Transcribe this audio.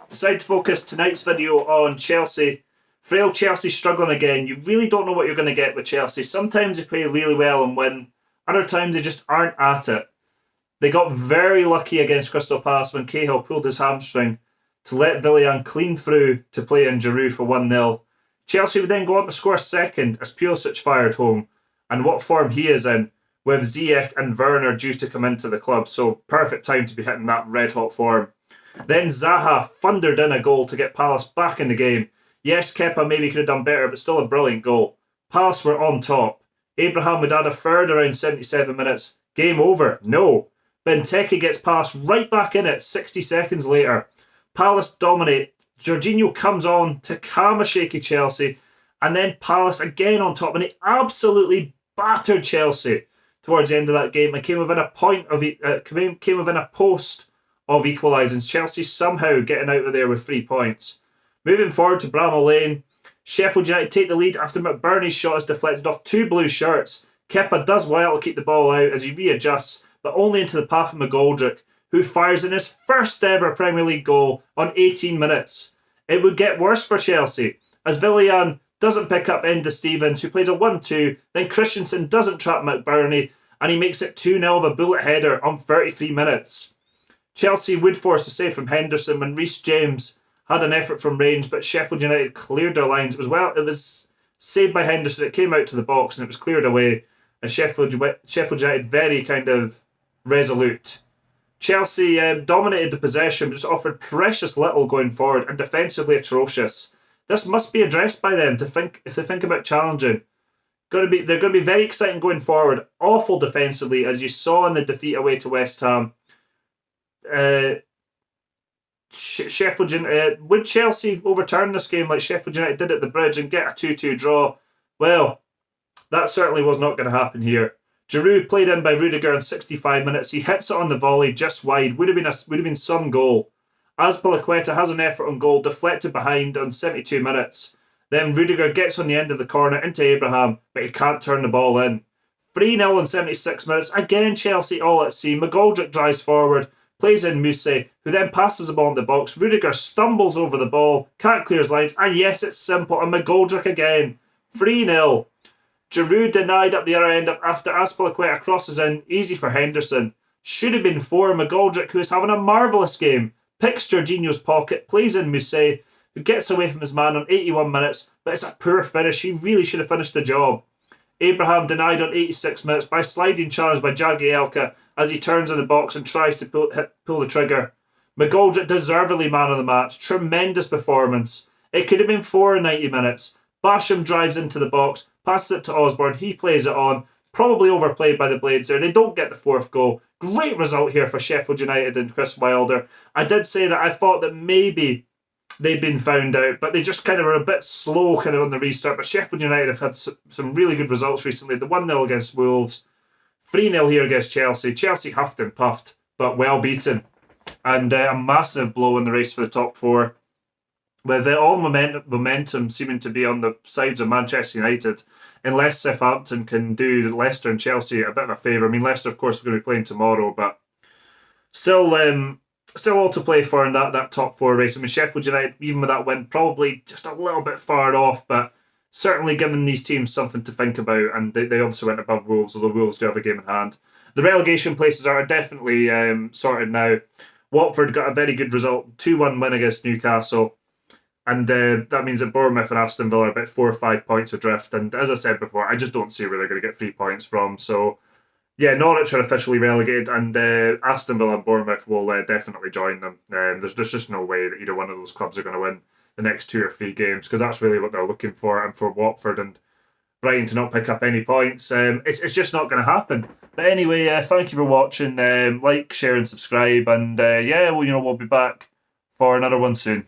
Decide to focus tonight's video on Chelsea. Frail Chelsea struggling again. You really don't know what you're going to get with Chelsea. Sometimes they play really well and win. Other times they just aren't at it. They got very lucky against Crystal Palace when Cahill pulled his hamstring to let Willian clean through to play in Giroud for 1-0. Chelsea would then go on to score second as Pulisic fired home. And what form he is in, with Ziyech and Werner due to come into the club. So perfect time to be hitting that red hot form. Then Zaha thundered in a goal to get Palace back in the game. Yes, Kepa maybe could have done better, but still a brilliant goal. Palace were on top. Abraham would add a third around 77 minutes. Game over? No. Benteke gets Palace right back in it 60 seconds later. Palace dominate. Jorginho comes on to calm a shaky Chelsea. And then Palace again on top. And they absolutely battered Chelsea towards the end of that game. And came within a post of equalising. Chelsea somehow getting out of there with 3 points. Moving forward to Bramall Lane, Sheffield United take the lead after McBurney's shot is deflected off 2 blue shirts. Kepa does well to keep the ball out as he readjusts, but only into the path of McGoldrick, who fires in his first ever Premier League goal on 18 minutes. It would get worse for Chelsea, as Willian doesn't pick up Enda Stevens, who plays a 1-2, then Christensen doesn't trap McBurney, and he makes it 2-0 of a bullet header on 33 minutes. Chelsea would force a save from Henderson when Reece James had an effort from range, but Sheffield United cleared their lines. It was saved by Henderson. It came out to the box and it was cleared away. And Sheffield United very kind of resolute. Chelsea dominated the possession, but just offered precious little going forward and defensively atrocious. This must be addressed by them if they think about challenging. They're going to be very exciting going forward. Awful defensively, as you saw in the defeat away to West Ham. Sheffield United, would Chelsea overturn this game like Sheffield United did at the Bridge and get a 2-2 draw? Well, that certainly was not going to happen here. Giroud played in by Rudiger in 65 minutes. He hits it on the volley just wide. Would have been some goal. Azpilicueta has an effort on goal, deflected behind on 72 minutes. Then Rudiger gets on the end of the corner into Abraham, but he can't turn the ball in. 3-0 in 76 minutes. Again, Chelsea all at sea. McGoldrick drives forward, plays in Mousse, who then passes the ball in the box. Rudiger stumbles over the ball, can't clear his lines, and yes, it's simple. And McGoldrick again. 3-0. Giroud denied up the other end after Azpilicueta crosses in. Easy for Henderson. Should have been 4. McGoldrick, who is having a marvellous game, picks Jorginho's pocket, plays in Mousse, who gets away from his man on 81 minutes, but it's a poor finish. He really should have finished the job. Abraham denied on 86 minutes by sliding challenge by Jagielka as he turns in the box and tries to pull the trigger. McGoldrick deservedly man of the match. Tremendous performance. It could have been 4 in 90 minutes. Basham drives into the box, passes it to Osborne. He plays it on. Probably overplayed by the Blades there. They don't get the 4th goal. Great result here for Sheffield United and Chris Wilder. I did say that I thought that maybe they'd been found out, but they just kind of were a bit slow kind of on the restart. But Sheffield United have had some really good results recently. The 1-0 against Wolves, 3-0 here against Chelsea. Chelsea huffed and puffed, but well beaten. And a massive blow in the race for the top 4. With all momentum seeming to be on the sides of Manchester United, unless Southampton can do Leicester and Chelsea a bit of a favour. I mean, Leicester, of course, are going to be playing tomorrow, but still all to play for in that top 4 race. I mean, Sheffield United, even with that win, probably just a little bit far off, but certainly giving these teams something to think about, and they obviously went above Wolves, although Wolves do have a game in hand. The relegation places are definitely sorted now. Watford got a very good result, 2-1 win against Newcastle. And that means that Bournemouth and Aston Villa are about 4 or 5 points adrift. And as I said before, I just don't see where they're going to get 3 points from. So, yeah, Norwich are officially relegated, and Aston Villa and Bournemouth will definitely join them. There's just no way that either one of those clubs are going to win the next 2 or 3 games, because that's really what they're looking for. And for Watford and Brighton to not pick up any points, it's just not going to happen. But anyway, thank you for watching. Like, share, and subscribe. And we'll be back for another one soon.